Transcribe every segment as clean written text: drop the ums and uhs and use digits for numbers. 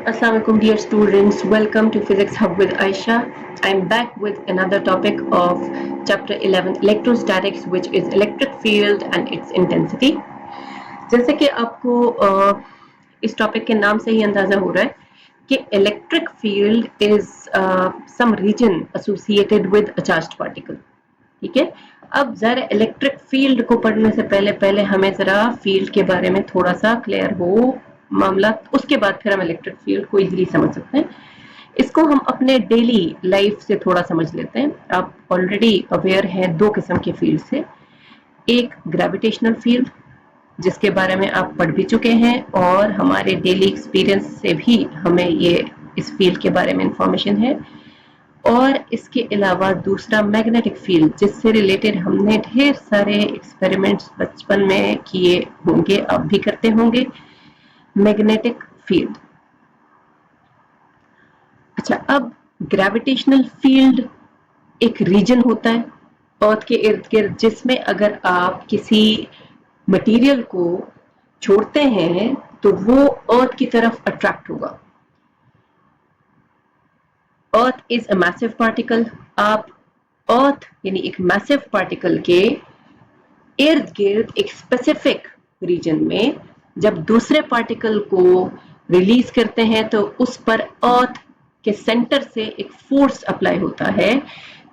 Assalamualaikum dear students, welcome to Physics Hub with Aisha. I'm back with another topic of chapter 11 electrostatics, which is electric field and its intensity. जैसे कि आपको इस topic के नाम से ही अंदाजा हो रहा है कि electric field is some region associated with a charged particle. ठीक है, अब जरा इलेक्ट्रिक फील्ड को पढ़ने से पहले पहले हमें जरा फील्ड के बारे में थोड़ा सा क्लियर हो मामला, उसके बाद फिर हम इलेक्ट्रिक फील्ड को इजीली समझ सकते हैं. इसको हम अपने डेली लाइफ से थोड़ा समझ लेते हैं. आप ऑलरेडी अवेयर हैं दो किस्म के फील्ड से. एक ग्रेविटेशनल फील्ड, जिसके बारे में आप पढ़ भी चुके हैं और हमारे डेली एक्सपीरियंस से भी हमें ये इस फील्ड के बारे में इंफॉर्मेशन है. और इसके अलावा दूसरा मैग्नेटिक फील्ड, जिससे रिलेटेड हमने ढेर सारे एक्सपेरिमेंट्स बचपन में किए होंगे, आप भी करते होंगे. Magnetic field. अच्छा, अब ग्रेविटेशनल फील्ड एक रीजन होता है अर्थ के इर्द गिर्द, जिसमें अगर आप किसी मटेरियल को छोड़ते हैं तो वो अर्थ की तरफ अट्रैक्ट होगा. Earth is a massive particle. आप अर्थ यानी एक मैसिव पार्टिकल के इर्द गिर्द एक स्पेसिफिक रीजन में जब दूसरे पार्टिकल को रिलीज करते हैं तो उस पर अर्थ के सेंटर से एक फोर्स अप्लाई होता है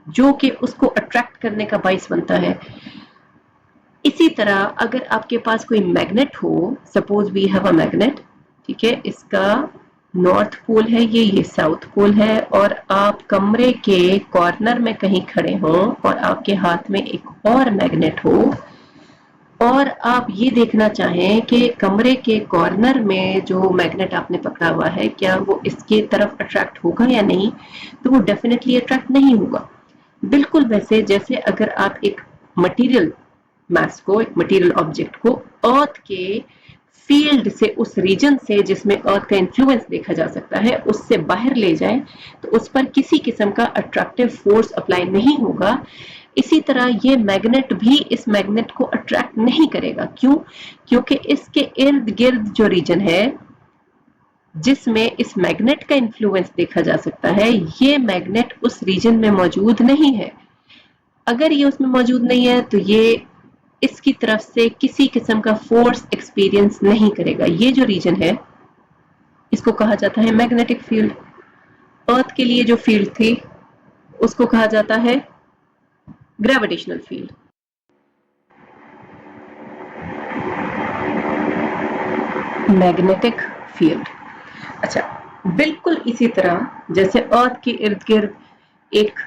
जो कि उसको अट्रैक्ट करने का बाइस बनता है. इसी तरह अगर आपके पास कोई मैग्नेट हो, suppose we have a magnet, ठीक है, इसका नॉर्थ पोल है, ये साउथ पोल है, और आप कमरे के कॉर्नर में कहीं खड़े हों और आपके हाथ में एक और मैग्नेट हो और आप ये देखना चाहें कि कमरे के कॉर्नर में जो मैग्नेट आपने पकड़ा हुआ है क्या वो इसके तरफ अट्रैक्ट होगा या नहीं, तो वो डेफिनेटली अट्रैक्ट नहीं होगा. बिल्कुल वैसे जैसे अगर आप एक मटेरियल मास को, एक मटेरियल ऑब्जेक्ट को अर्थ के फील्ड से, उस रीजन से जिसमें अर्थ का इन्फ्लुएंस देखा जा सकता है, उससे बाहर ले जाएं तो उस पर किसी किस्म का अट्रैक्टिव फोर्स अप्लाई नहीं होगा. इसी तरह ये मैग्नेट भी इस मैग्नेट को अट्रैक्ट नहीं करेगा. क्यों? क्योंकि इसके इर्द गिर्द जो रीजन है जिसमें इस मैग्नेट का इन्फ्लुएंस देखा जा सकता है, ये मैग्नेट उस रीजन में मौजूद नहीं है. अगर ये उसमें मौजूद नहीं है तो ये इसकी तरफ से किसी किस्म का फोर्स एक्सपीरियंस नहीं करेगा. ये जो रीजन है इसको कहा जाता है मैग्नेटिक फील्ड. अर्थ के लिए जो फील्ड थी उसको कहा जाता है ग्रेविटेशनल फील्ड. Magnetic field. अच्छा, बिल्कुल इसी तरह जैसे अर्थ के इर्द गिर्द एक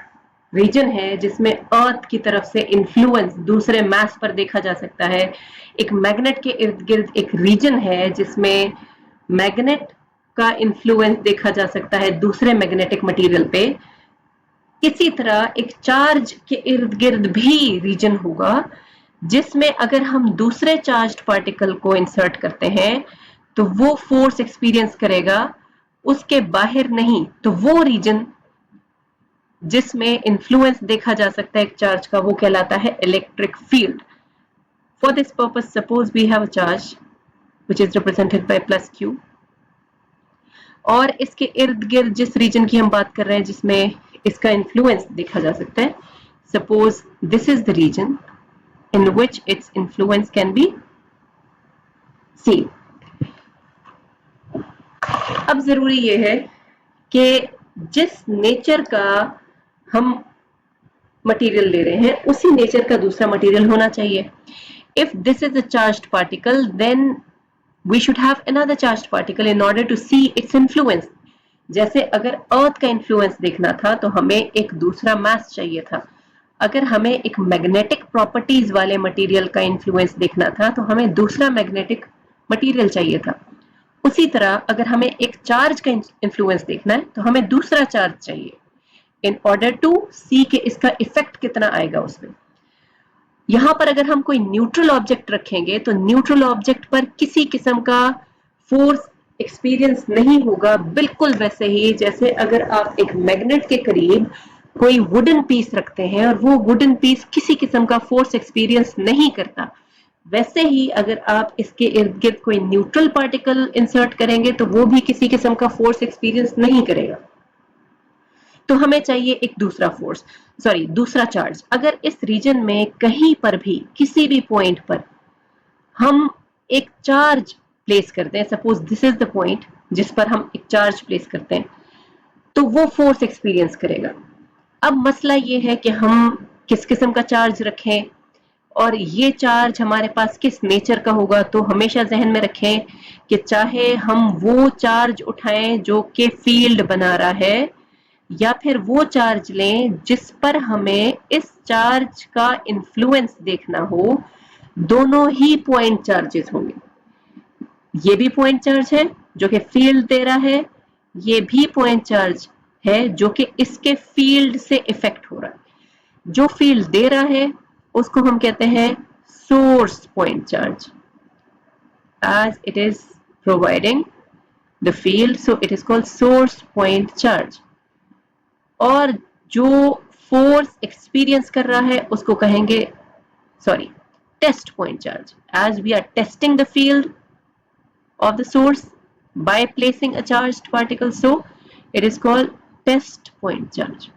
रीजन है जिसमें अर्थ की तरफ से इन्फ्लुएंस दूसरे मास पर देखा जा सकता है, एक मैग्नेट के इर्द गिर्द एक रीजन है जिसमें मैग्नेट का इन्फ्लुएंस देखा जा सकता है दूसरे मैग्नेटिक मटेरियल पे. इसी तरह एक चार्ज के इर्द गिर्द भी रीजन होगा जिसमें अगर हम दूसरे चार्ज्ड पार्टिकल को इंसर्ट करते हैं तो वो फोर्स एक्सपीरियंस करेगा, उसके बाहर नहीं. तो वो रीजन जिसमें इन्फ्लुएंस देखा जा सकता है एक चार्ज का, वो कहलाता है electric field. For this purpose suppose we have a charge which is represented by plus q, और इसके इर्द गिर्द जिस रीजन की हम बात कर रहे हैं जिसमें इसका इन्फ्लुएंस देखा जा सकता है, suppose this is the region in which its influence can be seen. अब जरूरी यह है कि जिस नेचर का हम मटेरियल ले रहे हैं उसी नेचर का दूसरा मटेरियल होना चाहिए. If this is a charged particle then we should have another charged particle in order to see its influence. जैसे अगर अर्थ का इन्फ्लुएंस देखना था तो हमें एक दूसरा मास चाहिए था. अगर हमें एक मैग्नेटिक प्रॉपर्टीज वाले मटेरियल का इन्फ्लुएंस देखना था तो हमें दूसरा मैग्नेटिक मटेरियल चाहिए था. उसी तरह अगर हमें एक चार्ज का इन्फ्लुएंस देखना है तो हमें दूसरा चार्ज चाहिए इन ऑर्डर टू सी कि इसका इफेक्ट कितना आएगा उसमें. यहां पर अगर हम कोई न्यूट्रल ऑब्जेक्ट रखेंगे तो न्यूट्रल ऑब्जेक्ट पर किसी किस्म का फोर्स एक्सपीरियंस नहीं होगा. बिल्कुल वैसे ही जैसे अगर आप एक मैग्नेट के करीब कोई वुडन पीस रखते हैं और वो वुडन पीस किसी किस्म का फोर्स एक्सपीरियंस नहीं करता, वैसे ही अगर आप इसके इर्द गिर्द कोई न्यूट्रल पार्टिकल इंसर्ट करेंगे तो वो भी किसी किस्म का फोर्स एक्सपीरियंस नहीं करेगा। तो हमें चाहिए एक दूसरा चार्ज। अगर इस रीजन में कहीं पर भी किसी भी पॉइंट पर हम एक चार्ज प्लेस करते हैं, suppose this is the point जिस पर हम एक चार्ज प्लेस करते हैं, तो वो फोर्स एक्सपीरियंस करेगा। अब मसला ये है कि हम किस किस्म का चार्ज रखें और ये चार्ज हमारे पास किस नेचर का होगा। तो हमेशा जहन में रखें कि चाहे हम वो चार्ज उठाएं जो कि फील्ड बना रहा है, या फिर वो चार्ज लें जिस पर हमें इस चार्ज का इन्फ्लुएंस देखना हो, दोनों ही पॉइंट चार्जेस होंगे। ये भी पॉइंट चार्ज है जो कि फील्ड दे रहा है, ये भी पॉइंट चार्ज है जो कि इसके फील्ड से इफेक्ट हो रहा है। जो फील्ड दे रहा है उसको हम कहते हैं source point charge, as it is providing the field, so it is called source point charge। और जो फोर्स एक्सपीरियंस कर रहा है उसको कहेंगे test point charge, as we are testing the field of the source by placing a charged particle, so it is called test point charge।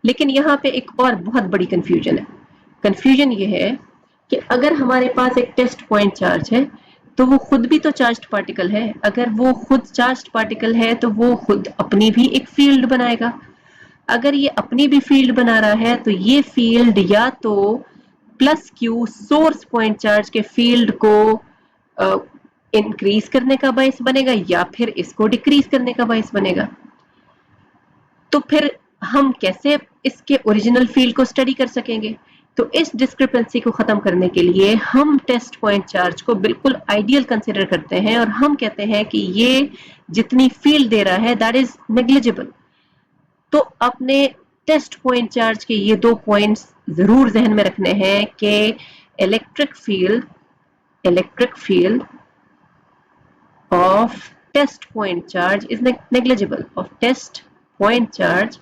लेकिन यहाँ पे एक और बहुत बड़ी कंफ्यूजन है। कंफ्यूजन ये है कि अगर हमारे पास एक टेस्ट पॉइंट चार्ज है तो वो खुद भी तो चार्ज्ड पार्टिकल है। अगर वो खुद चार्ज्ड पार्टिकल है तो वो खुद अपनी भी एक फील्ड बनाएगा। अगर ये अपनी भी फील्ड बना रहा है तो ये फील्ड या तो plus Q source point charge के फील्ड को इंक्रीज करने का बायस बनेगा या फिर इसको डिक्रीज करने का बायस बनेगा। तो फिर हम कैसे इसके ओरिजिनल फील्ड को स्टडी कर सकेंगे? तो इस डिस्क्रिपेंसी को खत्म करने के लिए हम टेस्ट पॉइंट चार्ज को बिल्कुल आइडियल कंसिडर करते हैं और हम कहते हैं कि ये जितनी फील्ड दे रहा है दैट इज नेग्लिजिबल। तो अपने टेस्ट पॉइंट चार्ज के ये दो पॉइंट्स जरूर जहन में रखने हैं कि electric field of test point charge is negligible, of test point charge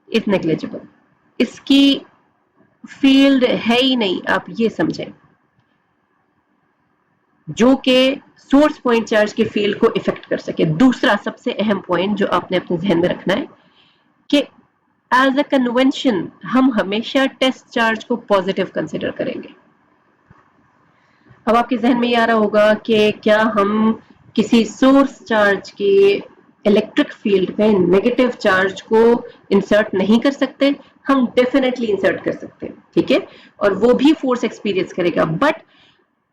is negligible. इसकी फील्ड है ही नहीं, आप ये समझें, जो कि सोर्स पॉइंट चार्ज के फील्ड को इफेक्ट कर सके। दूसरा सबसे अहम पॉइंट जो आपने अपने जहन में रखना है कि एज अ कन्वेंशन हम हमेशा टेस्ट चार्ज को पॉजिटिव कंसिडर करेंगे। अब आपके जहन में ये आ रहा होगा कि क्या हम किसी सोर्स चार्ज के इलेक्ट्रिक फील्ड में नेगेटिव चार्ज को इंसर्ट नहीं कर सकते? हम डेफिनेटली इंसर्ट कर सकते हैं, ठीक है, और वो भी फोर्स एक्सपीरियंस करेगा, but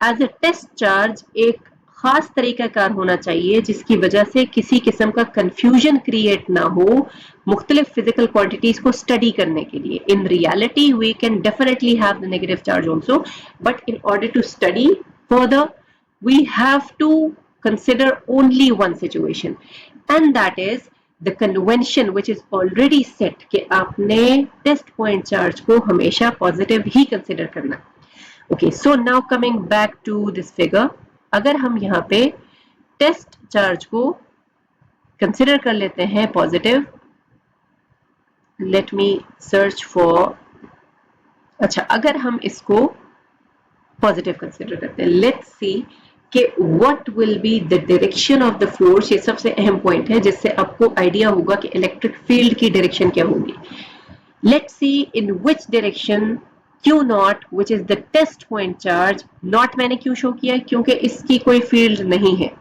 as a test charge एक खास तरीकाकार होना चाहिए जिसकी वजह से किसी किस्म का कंफ्यूजन क्रिएट ना हो मुख्तलिफ फिजिकल क्वांटिटीज को स्टडी करने के लिए। In reality we can definitely have the negative charge also, but in order to study further we have to consider only one situation, and that is the convention which is already set कि आपने test point charge को हमेशा positive ही consider करना। Okay, so now coming back to this figure, अगर हम यहाँ पे test charge को कंसिडर कर लेते हैं positive, let me search for, अच्छा अगर हम इसको पॉजिटिव कंसिडर करते हैं, लेट्स सी कि what will be the direction of the force. ये सबसे अहम पॉइंट है जिससे आपको आइडिया होगा कि इलेक्ट्रिक फील्ड की डायरेक्शन क्या होगी। Let's see in which direction Q naught which is the test point charge, naught मैंने क्यों शो किया है क्योंकि इसकी कोई फील्ड नहीं है,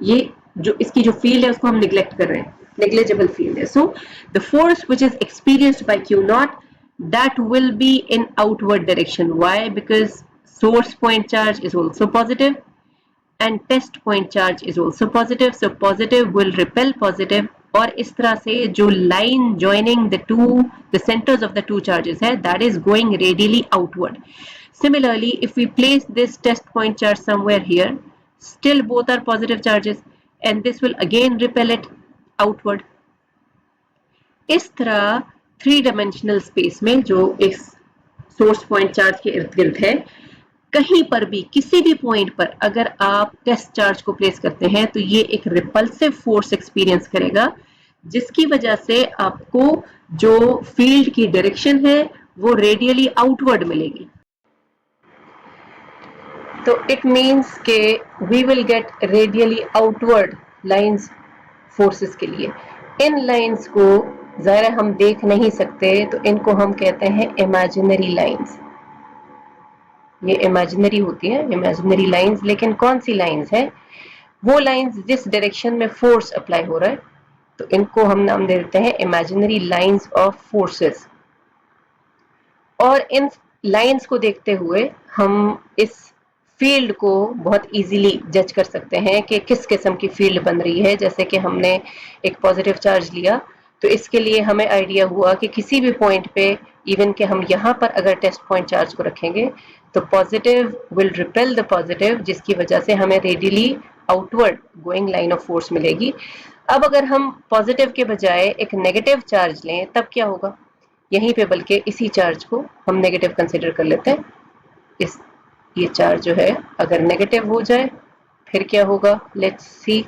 ये जो इसकी जो फील्ड है उसको हम निग्लेक्ट कर रहे हैं, नेग्लिजिबल फील्ड है। So the force which is experienced bye Q not that will be in outward direction. Why? Because source point charge is also positive and test point charge is also positive, so positive will repel positive, और इस तरह से जो line joining the centers of the two charges है that is going radially outward. Similarly, if we place this test point charge somewhere here, still both are positive charges and this will again repel it outward. इस तरह 3-dimensional space में जो इस source point charge के इर्द गिर्द है, कहीं पर भी किसी भी पॉइंट पर अगर आप टेस्ट चार्ज को प्लेस करते हैं तो ये एक रिपल्सिव फोर्स एक्सपीरियंस करेगा जिसकी वजह से आपको जो फील्ड की डायरेक्शन है वो रेडियली आउटवर्ड मिलेगी। तो इट मीन्स के we will get radially outward lines forces के लिए। इन लाइंस को ज़ाहिर हम देख नहीं सकते, तो इनको हम कहते हैं इमेजिनरी लाइंस। ये इमेजिनरी होती है, इमेजिनरी लाइंस। लेकिन कौन सी लाइंस है? वो लाइंस जिस डायरेक्शन में फोर्स अप्लाई हो रहा है, तो इनको हम नाम दे देते हैं इमेजिनरी लाइंस ऑफ फोर्सेस। और इन लाइंस को देखते हुए हम इस फील्ड को बहुत इजीली जज कर सकते हैं कि किस किस्म की फील्ड बन रही है। जैसे कि हमने एक पॉजिटिव चार्ज लिया, तो इसके लिए हमें आइडिया हुआ कि किसी भी पॉइंट पे, इवन कि हम यहाँ पर अगर टेस्ट पॉइंट चार्ज को रखेंगे, तो positive will repel the positive, जिसकी वजह से हमें radially outward going line of force मिलेगी। अब अगर हम पॉजिटिव के बजाय एक नेगेटिव चार्ज लें, तब क्या होगा? यहीं पे बल्कि इसी चार्ज को हम नेगेटिव कंसिडर कर लेते हैं। ये चार्ज जो है अगर नेगेटिव हो जाए, फिर क्या होगा? Let's see.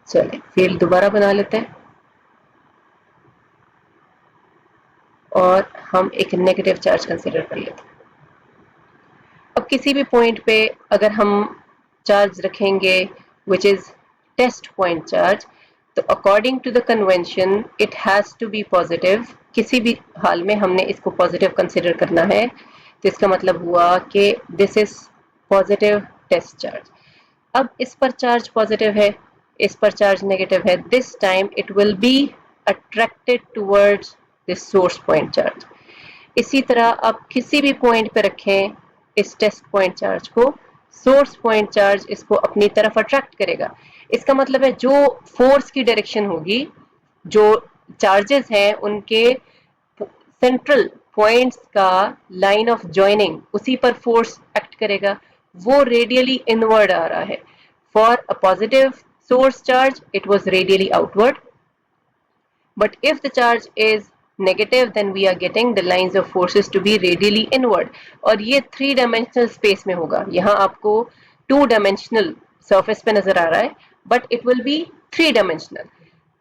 चले फील्ड दोबारा बना लेते हैं और हम एक नेगेटिव चार्ज कंसिडर कर लेते हैं। अब किसी भी पॉइंट पे अगर हम चार्ज रखेंगे which is test point charge, तो according to the convention it has to be positive. किसी भी हाल में हमने इसको पॉजिटिव कंसिडर करना है, तो इसका मतलब हुआ कि this is positive test charge. अब इस पर चार्ज पॉजिटिव है, इस पर चार्ज नेगेटिव है। This time it will be attracted towards this source point charge. इसी तरह आप किसी भी पॉइंट पे रखें इस टेस्ट पॉइंट चार्ज को, सोर्स पॉइंट चार्ज इसको अपनी तरफ अट्रैक्ट करेगा। इसका मतलब है जो फोर्स की डायरेक्शन होगी, जो चार्जेस हैं उनके सेंट्रल पॉइंट्स का लाइन ऑफ जॉइनिंग, उसी पर फोर्स एक्ट करेगा। वो रेडियली इनवर्ड आ रहा है। For a positive source charge it was radially outward, but if the charge is negative then we are getting the lines of forces to be radially inward। और ये 3 dimensional space में होगा। यहाँ आपको 2 dimensional surface पे नजर आ रहा है, but it will be 3 dimensional।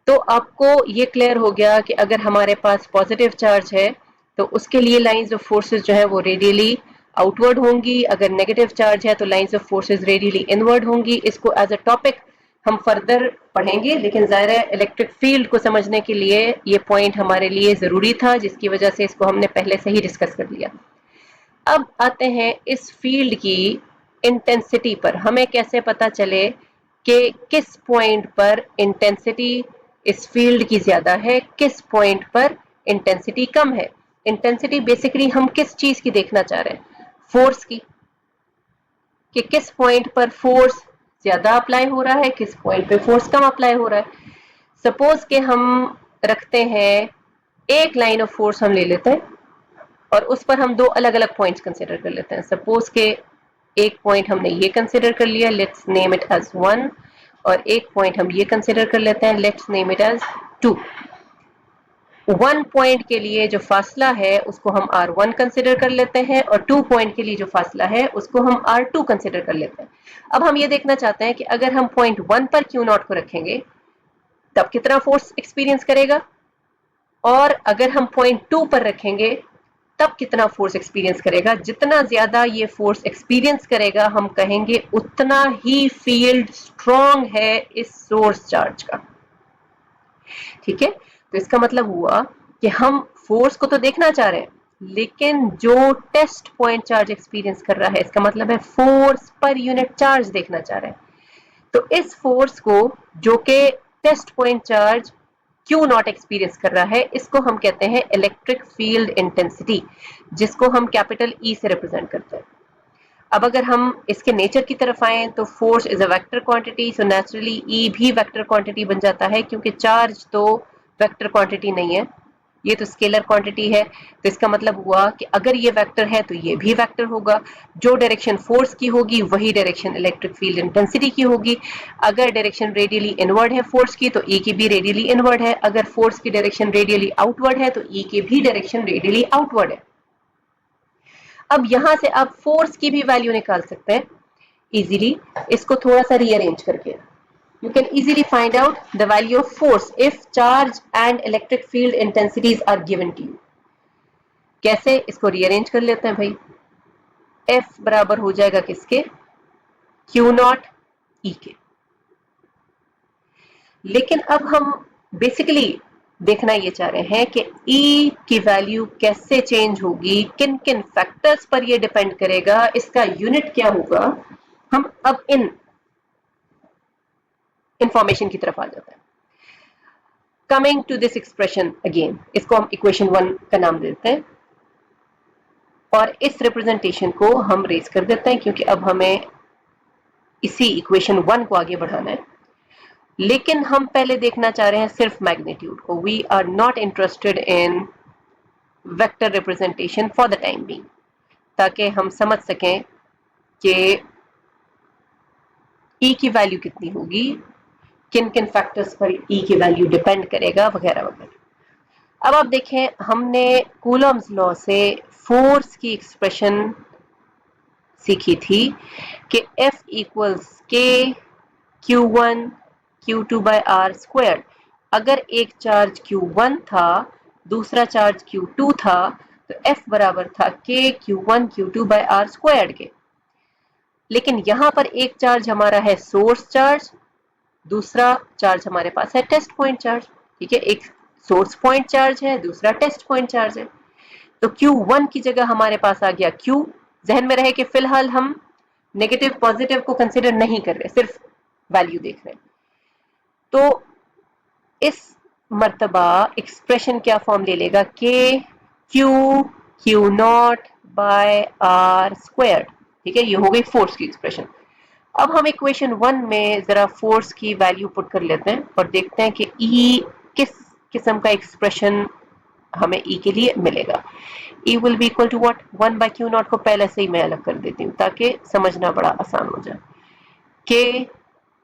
तो आपको ये क्लियर हो गया कि अगर हमारे पास पॉजिटिव चार्ज है तो उसके लिए लाइंस ऑफ फोर्सेस जो है वो रेडियली आउटवर्ड होंगी। अगर नेगेटिव चार्ज है तो lines of forces radially inward होंगी। इसको एज अ टॉपिक हम फर्दर पढ़ेंगे, लेकिन ज़ाहिर है इलेक्ट्रिक फील्ड को समझने के लिए ये पॉइंट हमारे लिए ज़रूरी था, जिसकी वजह से इसको हमने पहले से ही डिस्कस कर लिया। अब आते हैं इस फील्ड की इंटेंसिटी पर। हमें कैसे पता चले कि किस पॉइंट पर इंटेंसिटी इस फील्ड की ज्यादा है, किस पॉइंट पर इंटेंसिटी कम है? इंटेंसिटी बेसिकली हम किस चीज की देखना चाह रहे हैं? फोर्स की, कि किस पॉइंट पर फोर्स ज्यादा अप्लाई हो रहा है, किस पॉइंट पे फोर्स कम अप्लाई हो रहा है। सपोज के हम रखते हैं एक लाइन ऑफ फोर्स हम ले लेते हैं और उस पर हम 2 अलग अलग पॉइंट्स कंसिडर कर लेते हैं। सपोज के एक पॉइंट हमने ये कंसिडर कर लिया, लेट्स नेम इट एज 1, और एक पॉइंट हम ये कंसिडर कर लेते हैं, let's name it as 2। 1 point के लिए जो फासला है उसको हम r1 कंसिडर कर लेते हैं और 2 पॉइंट के लिए जो फासला है उसको हम r2 कंसिडर कर लेते हैं। अब हम ये देखना चाहते हैं कि अगर हम पॉइंट 1 पर Q0 को रखेंगे तब कितना फोर्स एक्सपीरियंस करेगा, और अगर हम पॉइंट 2 पर रखेंगे तब कितना फोर्स एक्सपीरियंस करेगा। जितना ज्यादा ये फोर्स एक्सपीरियंस करेगा हम कहेंगे उतना ही फील्ड स्ट्रॉन्ग है इस सोर्स चार्ज का। ठीक है, तो इसका मतलब हुआ कि हम फोर्स को तो देखना चाह रहे हैं, लेकिन जो टेस्ट पॉइंट चार्ज एक्सपीरियंस कर रहा है, इसका मतलब है फोर्स पर यूनिट चार्ज देखना चाह रहे हैं। तो इस फोर्स को जो कि test point charge Q0 experience कर रहा है, इसको हम कहते हैं इलेक्ट्रिक फील्ड इंटेंसिटी, जिसको हम कैपिटल E से रिप्रेजेंट करते हैं। अब अगर हम इसके नेचर की तरफ आए तो force is a vector quantity, so naturally E भी वेक्टर क्वांटिटी बन जाता है, क्योंकि चार्ज तो वेक्टर क्वांटिटी नहीं है, ये तो स्केलर क्वांटिटी है। तो इसका मतलब हुआ कि अगर ये वेक्टर है तो ये भी वेक्टर होगा। जो डायरेक्शन फोर्स की होगी वही डायरेक्शन इलेक्ट्रिक फील्ड इंटेंसिटी की होगी। अगर डायरेक्शन रेडियली इनवर्ड है फोर्स की तो E की भी रेडियली इनवर्ड है, अगर फोर्स की डायरेक्शन रेडियली आउटवर्ड है तो E की भी डायरेक्शन रेडियली आउटवर्ड है। अब यहां से आप फोर्स की भी वैल्यू निकाल सकते हैं इजीली, इसको थोड़ा सा रीअरेंज करके। You can easily find out the value of force if charge and electric field intensities are given to you. कैसे, इसको रीअरेंज कर लेते हैं भाई। F बराबर हो जाएगा किसके, Q नॉट E के। लेकिन अब हम बेसिकली देखना ये चाह रहे हैं कि E की वैल्यू कैसे चेंज होगी, किन किन फैक्टर्स पर ये डिपेंड करेगा, इसका यूनिट क्या होगा। हम अब इन इंफॉर्मेशन की तरफ आ जाते हैं। Coming to this expression again, इसको हम इक्वेशन 1 का नाम देते हैं और इस रिप्रेजेंटेशन को हम रेस कर देते हैं क्योंकि अब हमें इसी इक्वेशन 1 को आगे बढ़ाना है। लेकिन हम पहले देखना चाह रहे हैं सिर्फ मैग्नीट्यूड को। We are not interested in vector representation for the time being, ताकि हम समझ सकें कि E की वैल्यू कितनी होगी, किन किन फैक्टर्स पर E की वैल्यू डिपेंड करेगा, वगैरह वगैरह। अब आप देखें, हमने कूलम्स लॉ से फोर्स की एक्सप्रेशन सीखी थी कि F इक्वल्स के Q1 Q2 bye r square. अगर एक चार्ज Q1 था, दूसरा चार्ज Q2 था, तो F बराबर था के Q1 Q2 bye r square के। लेकिन यहां पर एक चार्ज हमारा है सोर्स चार्ज, दूसरा चार्ज हमारे पास है टेस्ट पॉइंट चार्ज। ठीक है, एक सोर्स पॉइंट चार्ज है, दूसरा टेस्ट पॉइंट चार्ज है। तो Q1 की जगह हमारे पास आ गया Q। जहन में रहे कि फिलहाल हम नेगेटिव पॉजिटिव को कंसिडर नहीं कर रहे, सिर्फ वैल्यू देख रहे हैं। तो इस मर्तबा एक्सप्रेशन क्या फॉर्म ले लेगा, k q naught by r square. ठीक है, ये हो गई फोर्स की एक्सप्रेशन। अब हम इक्वेशन 1 में जरा फोर्स की वैल्यू पुट कर लेते हैं और देखते हैं कि ई किस किस्म का एक्सप्रेशन हमें ई के लिए मिलेगा। E will be equal to what, 1 by q naught को पहले से ही मैं अलग कर देती हूँ ताकि समझना बड़ा आसान हो जाए। K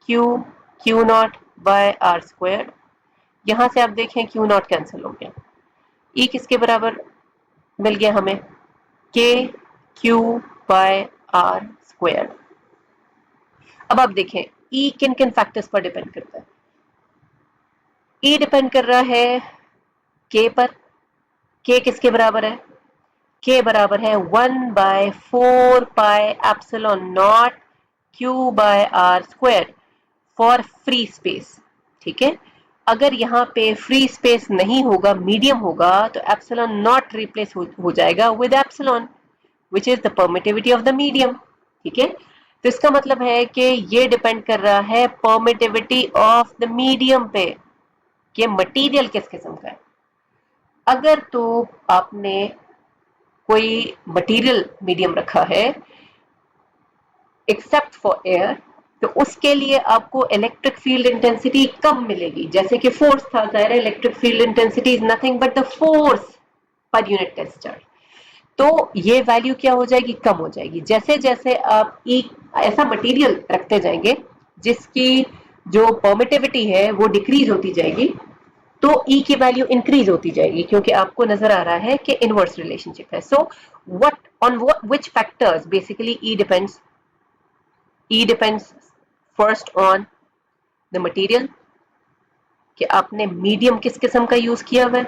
q naught by r square, यहां से आप देखें क्यू नॉट कैंसिल हो गया, ई किसके बराबर मिल गया हमें, के क्यू बाय आर स्क्वायर। अब आप देखें ई किन किन फैक्टर्स पर डिपेंड करता है। ई डिपेंड कर रहा है के पर। के किसके बराबर है, के बराबर है 1/4 pi epsilon naught q by r square for free space. ठीक है, अगर यहाँ पे फ्री स्पेस नहीं होगा, मीडियम होगा, तो एप्सिलॉन नॉट रिप्लेस हो जाएगा with epsilon which is the permittivity of the medium. ठीक है, तो इसका मतलब है कि ये डिपेंड कर रहा है परमिटिविटी ऑफ द मीडियम पे कि मटेरियल किस किस्म का है। अगर तो आपने कोई मटेरियल मीडियम रखा है एक्सेप्ट फॉर एयर, तो उसके लिए आपको इलेक्ट्रिक फील्ड इंटेंसिटी कम मिलेगी। जैसे कि फोर्स था, जाहिर है electric field intensity is nothing but the force per unit test charge. तो ये वैल्यू क्या हो जाएगी, कम हो जाएगी। जैसे जैसे आप एक ऐसा मटेरियल रखते जाएंगे जिसकी जो परमिटिविटी है वो डिक्रीज होती जाएगी, तो E की वैल्यू इंक्रीज होती जाएगी क्योंकि आपको नजर आ रहा है कि इनवर्स रिलेशनशिप है। So what on which factors basically E depends first on the material, कि आपने मीडियम किस किस्म का यूज किया हुआ है।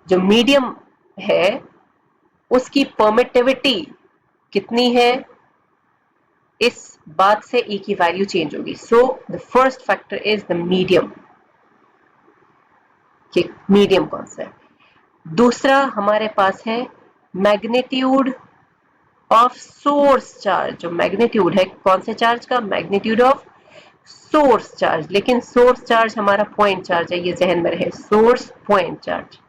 जो मीडियम है उसकी परमिटिविटी कितनी है, इस बात से E की वैल्यू चेंज होगी। So the first factor is the medium, कि मीडियम कौन सा है। दूसरा हमारे पास है मैग्नीट्यूड ऑफ सोर्स चार्ज। जो मैग्नीट्यूड है कौन से चार्ज का, मैग्नीट्यूड ऑफ सोर्स चार्ज। लेकिन सोर्स चार्ज हमारा पॉइंट चार्ज है, ये जहन में रहे, सोर्स पॉइंट चार्ज।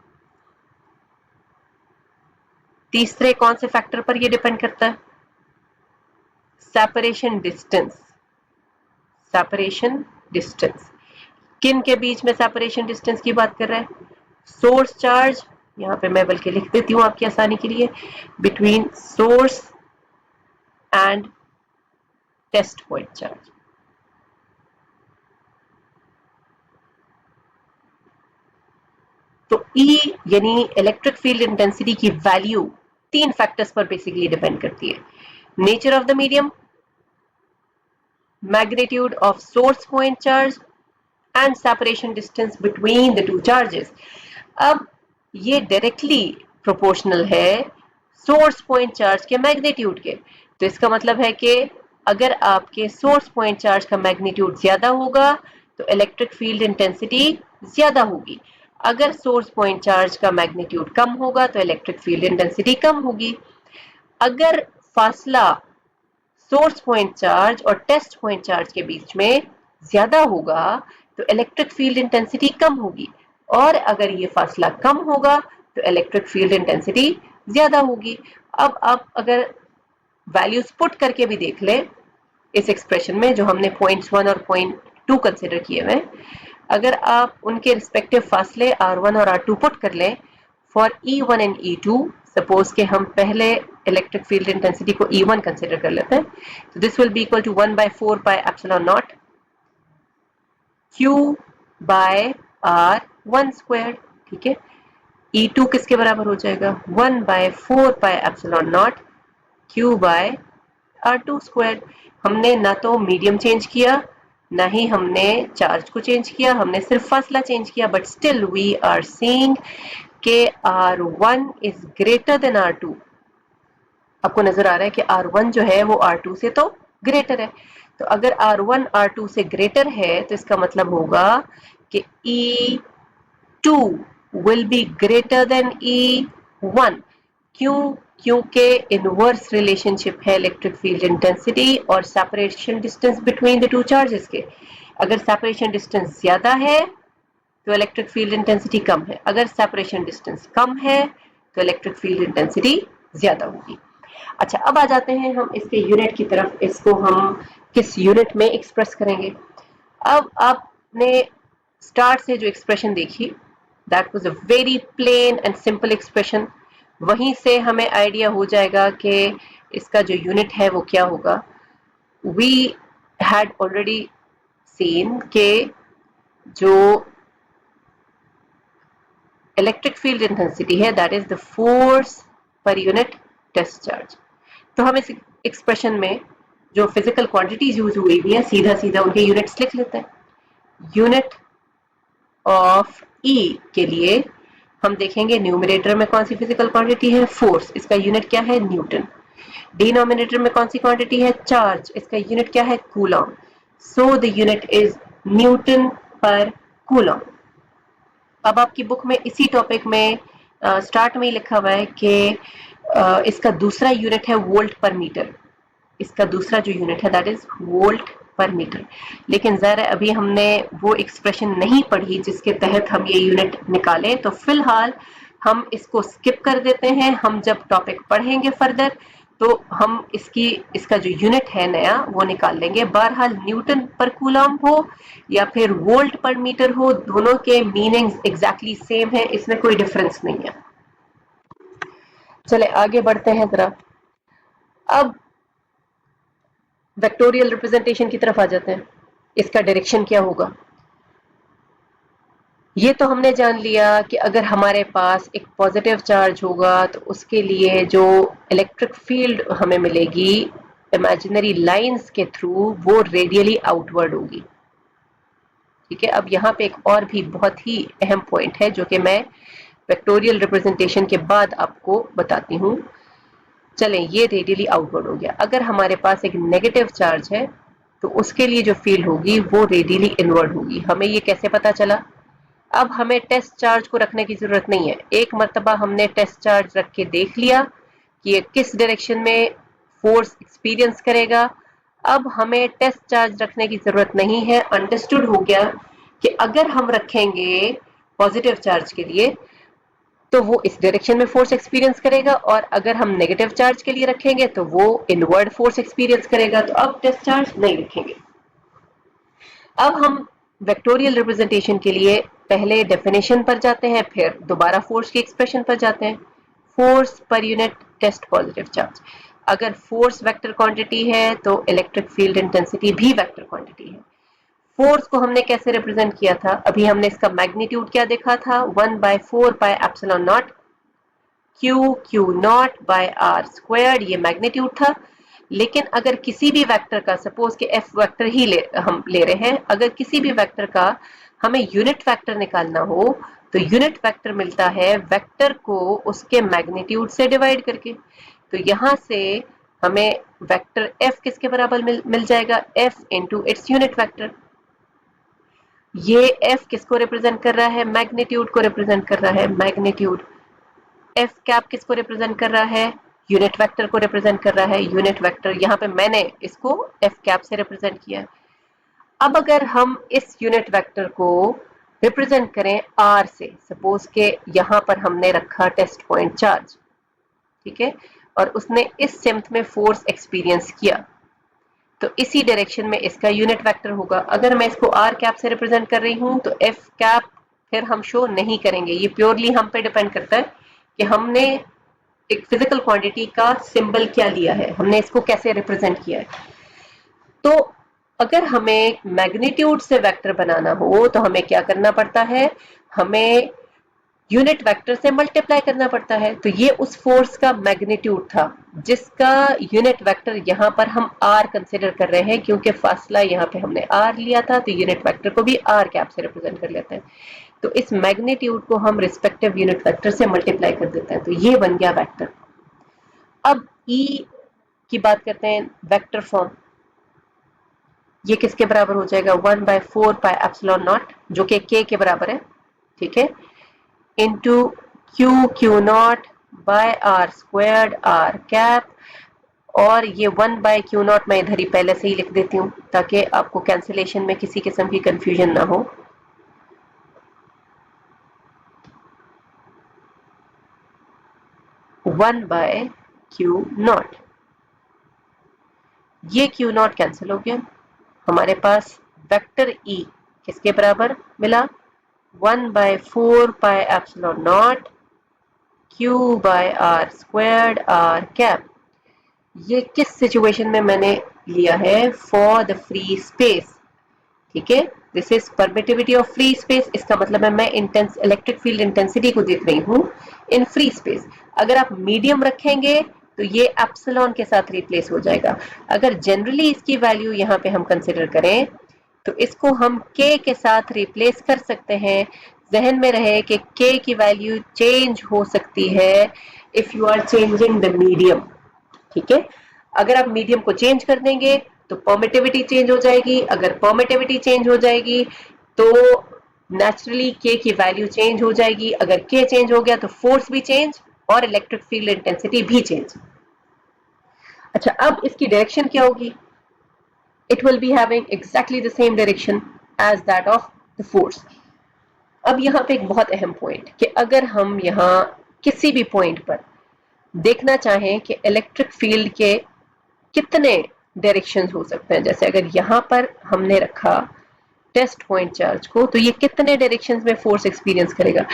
तीसरे कौन से फैक्टर पर ये डिपेंड करता है, सेपरेशन डिस्टेंस। सेपरेशन डिस्टेंस, किन के बीच में सेपरेशन डिस्टेंस की बात कर रहा है, सोर्स चार्ज, यहां पे मैं बल्कि लिख देती हूं आपकी आसानी के लिए, between source and test point charge. तो E यानी इलेक्ट्रिक फील्ड इंटेंसिटी की वैल्यू तीन फैक्टर्स पर बेसिकली डिपेंड करती है, nature of the medium, magnitude of source point charge and separation distance between the two charges। अब ये डायरेक्टली प्रोपोर्शनल है सोर्स पॉइंट चार्ज के मैग्नीट्यूड के। तो इसका मतलब है कि अगर आपके सोर्स पॉइंट चार्ज का मैग्नीट्यूड ज्यादा होगा तो इलेक्ट्रिक फील्ड इंटेंसिटी ज्यादा होगी। अगर सोर्स पॉइंट चार्ज का मैग्नीट्यूड कम होगा तो इलेक्ट्रिक फील्ड इंटेंसिटी कम होगी। अगर फासला सोर्स पॉइंट चार्ज और टेस्ट पॉइंट चार्ज के बीच में ज्यादा होगा तो इलेक्ट्रिक फील्ड इंटेंसिटी कम होगी, और अगर ये फासला कम होगा तो इलेक्ट्रिक फील्ड इंटेंसिटी ज्यादा होगी। अब आप अगर वैल्यूज पुट करके भी देख लें इस एक्सप्रेशन में जो हमने पॉइंट्स 1 और पॉइंट 2 कंसिडर किए हुए, अगर आप उनके रिस्पेक्टिव फासले R1 और R2 पुट कर लें for E1 and E2, suppose के हम पहले इलेक्ट्रिक फील्ड इंटेंसिटी को E1 कंसिडर कर लेते हैं, तो this will be equal to 1/4 pi epsilon naught Q by R1 square. ठीक है, E2 किसके बराबर हो जाएगा 1/4 pi epsilon naught Q by R2 square. हमने ना तो मीडियम चेंज किया ना ही हमने चार्ज को चेंज किया, हमने सिर्फ फासला चेंज किया, but still we are seeing के R1 is greater than R2। आपको नजर आ रहा है कि R1 जो है वो R2 से तो ग्रेटर है। तो अगर R1 R2 से ग्रेटर है तो इसका मतलब होगा कि E2 will be greater than E1। क्यों? क्योंकि इनवर्स रिलेशनशिप है इलेक्ट्रिक फील्ड इंटेंसिटी और separation distance between the two charges के। अगर सेपरेशन डिस्टेंस ज्यादा है तो इलेक्ट्रिक फील्ड इंटेंसिटी कम है, अगर सेपरेशन डिस्टेंस कम है तो इलेक्ट्रिक फील्ड इंटेंसिटी ज्यादा होगी। अच्छा, अब आ जाते हैं हम इसके यूनिट की तरफ। इसको हम किस यूनिट में एक्सप्रेस करेंगे? अब आपने स्टार्ट से जो एक्सप्रेशन देखी that was a very plain and simple expression, वहीं से हमें आइडिया हो जाएगा कि इसका जो यूनिट है वो क्या होगा। वी हैड ऑलरेडी सीन के जो इलेक्ट्रिक फील्ड इंटेंसिटी है that is the force per unit test charge. तो हम इस एक्सप्रेशन में जो फिजिकल क्वांटिटीज यूज हुई हुई है सीधा सीधा उनके यूनिट्स लिख लेते हैं। यूनिट ऑफ E के लिए हम देखेंगे न्यूमरेटर में कौन सी फिजिकल क्वांटिटी है फोर्स, इसका यूनिट क्या है न्यूटन। डिनोमिनेटर में कौन सी क्वांटिटी है चार्ज, इसका यूनिट क्या है Coulomb. So the unit is Newton पर कूलॉम। अब आपकी बुक में इसी टॉपिक में स्टार्ट में ही लिखा हुआ है कि इसका दूसरा यूनिट है वोल्ट पर मीटर। इसका दूसरा जो यूनिट है दैट इज वोल्ट पर मीटर। लेकिन ज़रा अभी हमने वो एक्सप्रेशन नहीं पढ़ी जिसके तहत हम ये यूनिट निकालें, तो फिलहाल हम इसको स्किप कर देते हैं। हम जब टॉपिक पढ़ेंगे फर्दर तो हम इसका जो यूनिट है नया वो निकाल लेंगे। बहरहाल न्यूटन पर कूलम हो या फिर वोल्ट पर मीटर हो, दोनों के मीनिंग्स एग्जैक्टली सेम है, इसमें कोई डिफरेंस नहीं है। चले आगे बढ़ते हैं जरा। अब वेक्टोरियल रिप्रेजेंटेशन की तरफ आ जाते हैं। इसका डायरेक्शन क्या होगा? ये तो हमने जान लिया कि अगर हमारे पास एक पॉजिटिव चार्ज होगा तो उसके लिए जो इलेक्ट्रिक फील्ड हमें मिलेगी इमेजिनरी लाइंस के थ्रू वो रेडियली आउटवर्ड होगी। ठीक है, अब यहाँ पे एक और भी बहुत ही अहम पॉइंट है जो कि मैं वेक्टोरियल रिप्रेजेंटेशन के बाद आपको बताती हूँ। चलें, ये रेडियली आउटवर्ड हो गया। अगर हमारे पास एक नेगेटिव चार्ज है तो उसके लिए जो फील्ड होगी वो रेडियली इनवर्ड होगी। हमें ये कैसे पता चला? अब हमें टेस्ट चार्ज को रखने की जरूरत नहीं है। एक मर्तबा हमने टेस्ट चार्ज रख के देख लिया कि ये किस डायरेक्शन में फोर्स एक्सपीरियंस करेगा। अब हमें टेस्ट चार्ज रखने की जरूरत नहीं है। अंडरस्टूड हो गया कि अगर हम रखेंगे पॉजिटिव चार्ज के लिए तो वो इस डायरेक्शन में फोर्स एक्सपीरियंस करेगा, और अगर हम नेगेटिव चार्ज के लिए रखेंगे तो वो इनवर्ड फोर्स एक्सपीरियंस करेगा। तो अब टेस्ट चार्ज नहीं रखेंगे। अब हम वेक्टोरियल रिप्रेजेंटेशन के लिए पहले डेफिनेशन पर जाते हैं, फिर दोबारा फोर्स की एक्सप्रेशन पर जाते हैं। Force per unit test positive charge. अगर फोर्स वेक्टर क्वांटिटी है तो इलेक्ट्रिक फील्ड इंटेंसिटी भी वेक्टर क्वांटिटी है। फोर्स को हमने कैसे रिप्रेजेंट किया था? अभी हमने इसका मैग्नीट्यूड क्या देखा था 1/4 pi epsilon naught Q naught by R square, ये मैग्नीट्यूड था। लेकिन अगर किसी भी वेक्टर का, सपोज के एफ वेक्टर ही हम ले रहे हैं, अगर किसी भी वेक्टर का हमें यूनिट वेक्टर निकालना हो तो यूनिट वेक्टर मिलता है वेक्टर को उसके मैग्नीट्यूड से डिवाइड करके। तो यहां से हमें वेक्टर एफ किसके बराबर मिल जाएगा, F into its unit vector. ये एफ किसको रिप्रेजेंट कर रहा है, मैग्नीट्यूड को रिप्रेजेंट कर रहा है, मैग्नीट्यूड। एफ कैप किसको रिप्रेजेंट कर रहा है, यूनिट वेक्टर को रिप्रेजेंट कर रहा है, यूनिट वेक्टर। यहाँ पे मैंने इसको एफ कैप से रिप्रेजेंट किया है। अब अगर हम इस यूनिट वेक्टर को रिप्रेजेंट करें आर से, सपोज के यहाँ पर हमने रखा टेस्ट पॉइंट चार्ज, ठीक है, और उसने इस सिम्थ में फोर्स एक्सपीरियंस किया, तो इसी डायरेक्शन में इसका यूनिट वेक्टर होगा। अगर मैं इसको आर कैप से रिप्रेजेंट कर रही हूं तो एफ कैप फिर हम शो नहीं करेंगे, ये प्योरली हम पे डिपेंड करता है कि हमने एक फिजिकल क्वांटिटी का सिंबल क्या लिया है, हमने इसको कैसे रिप्रेजेंट किया है। तो अगर हमें मैग्नीट्यूड से वेक्टर बनाना हो तो हमें क्या करना पड़ता है, हमें यूनिट वेक्टर से मल्टीप्लाई करना पड़ता है। तो ये उस फोर्स का मैग्नीट्यूड था जिसका यूनिट वेक्टर यहाँ पर हम आर कंसिडर कर रहे हैं, क्योंकि फासला यहाँ पे हमने आर लिया था, तो यूनिट वेक्टर को भी आर कैप से रिप्रेजेंट कर लेते हैं। तो इस मैग्नीट्यूड को हम रिस्पेक्टिव यूनिट वेक्टर से मल्टीप्लाई कर देते हैं, तो ये बन गया वेक्टर। अब ई की बात करते हैं, वेक्टर फॉर्म। ये किसके बराबर हो जाएगा, 1/4 पाई एप्सिलॉन नॉट, जो कि के बराबर है, ठीक है, into Q naught by R squared R cap. और ये 1/Q0 मैं इधर ही पहले से ही लिख देती हूँ ताकि आपको कैंसिलेशन में किसी किस्म की कंफ्यूजन ना हो। 1/Q0, ये Q0 कैंसिल हो गया, हमारे पास वेक्टर E किसके बराबर मिला, 1/4 pi epsilon naught Q by R squared R cap. ये किस सिचुएशन में मैंने लिया है, फॉर द फ्री स्पेस, ठीक है, this is permittivity of free space. इसका मतलब है मैं इलेक्ट्रिक फील्ड इंटेंसिटी को देख रही हूँ इन फ्री स्पेस। अगर आप मीडियम रखेंगे तो ये एप्सिलॉन के साथ रिप्लेस हो जाएगा। अगर जनरली इसकी वैल्यू यहाँ पे हम कंसिडर करें तो इसको हम k के साथ रिप्लेस कर सकते हैं। जहन में रहे कि k की वैल्यू चेंज हो सकती है if you are changing the medium, ठीक है। अगर आप मीडियम को चेंज कर देंगे तो परमिटिविटी चेंज हो जाएगी, अगर परमिटिविटी चेंज हो जाएगी तो नेचुरली के की वैल्यू चेंज हो जाएगी, अगर के चेंज हो गया तो फोर्स भी चेंज और इलेक्ट्रिक फील्ड इंटेंसिटी भी चेंज। अच्छा, अब इसकी डायरेक्शन क्या होगी, it will be having exactly the same direction as that of the force. अब यहाँ पे एक बहुत अहम पॉइंट कि अगर हम यहाँ किसी भी पॉइंट पर देखना चाहें कि इलेक्ट्रिक फील्ड के कितने डायरेक्शंस हो सकते हैं, जैसे अगर यहाँ पर हमने रखा टेस्ट पॉइंट चार्ज को, तो ये कितने डायरेक्शंस में फोर्स एक्सपीरियंस करेगा,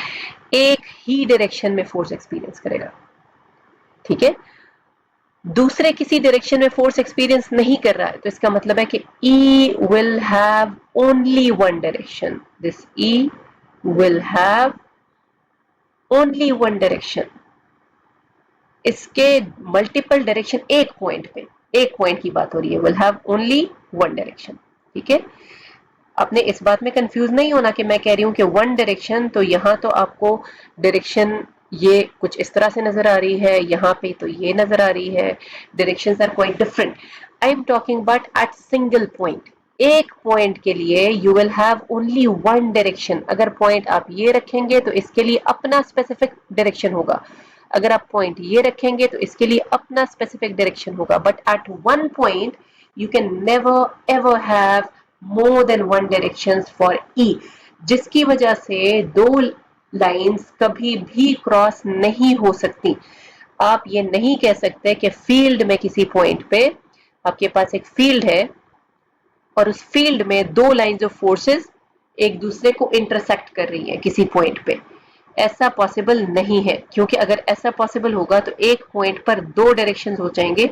एक ही डायरेक्शन में फोर्स एक्सपीरियंस करेगा, ठीक है। दूसरे किसी डायरेक्शन में फोर्स एक्सपीरियंस नहीं कर रहा है तो इसका मतलब है कि E will have only one direction, this E will have only one direction। इसके मल्टीपल डायरेक्शन एक पॉइंट पे, एक पॉइंट की बात हो रही है, will have only one direction, ठीक है। आपने इस बात में कंफ्यूज नहीं होना कि मैं कह रही हूं कि वन डायरेक्शन, तो यहाँ तो आपको डायरेक्शन ये कुछ इस तरह से नजर आ रही है, यहाँ पे तो ये नजर आ रही है, directions are quite different. I am talking but at single point, एक पॉइंट के लिए you will have only one direction. अगर पॉइंट आप ये रखेंगे तो इसके लिए अपना स्पेसिफिक डायरेक्शन होगा, अगर आप पॉइंट ये रखेंगे तो इसके लिए अपना स्पेसिफिक डायरेक्शन होगा, but at one point you can never ever have more than one direction for E, जिसकी वजह से दो लाइंस कभी भी क्रॉस नहीं हो सकती। आप ये नहीं कह सकते कि फील्ड में किसी पॉइंट पे आपके पास एक फील्ड है और उस फील्ड में दो लाइंस ऑफ फोर्सेस एक दूसरे को इंटरसेक्ट कर रही है किसी पॉइंट पे, ऐसा पॉसिबल नहीं है। क्योंकि अगर ऐसा पॉसिबल होगा तो एक पॉइंट पर दो डायरेक्शंस हो जाएंगे,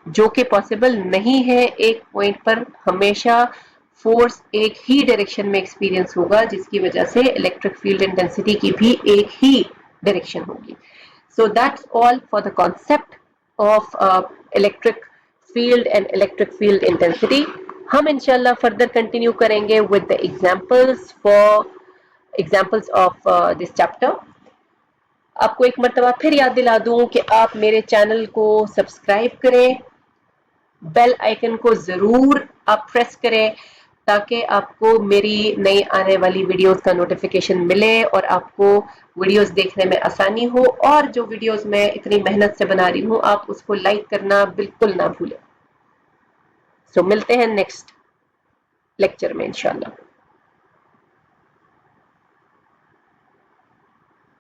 जो कि पॉसिबल नहीं है। एक पॉइंट पर हमेशा फोर्स एक ही डायरेक्शन में एक्सपीरियंस होगा, जिसकी वजह से इलेक्ट्रिक फील्ड इंटेंसिटी की भी एक ही डायरेक्शन होगी। So that's all for the concept of electric field and electric field intensity. हम इंशाल्लाह फर्दर कंटिन्यू करेंगे with the examples of this chapter. आपको एक मरतबा फिर याद दिला दूं कि आप मेरे चैनल को सब्सक्राइब करें, बेल आइकन को जरूर आप प्रेस करें ताकि आपको मेरी नई आने वाली वीडियोस का नोटिफिकेशन मिले और आपको वीडियोस देखने में आसानी हो, और जो वीडियोस मैं इतनी मेहनत से बना रही हूँ आप उसको लाइक करना बिल्कुल ना भूलें। सो मिलते हैं नेक्स्ट लेक्चर में इंशाल्लाह।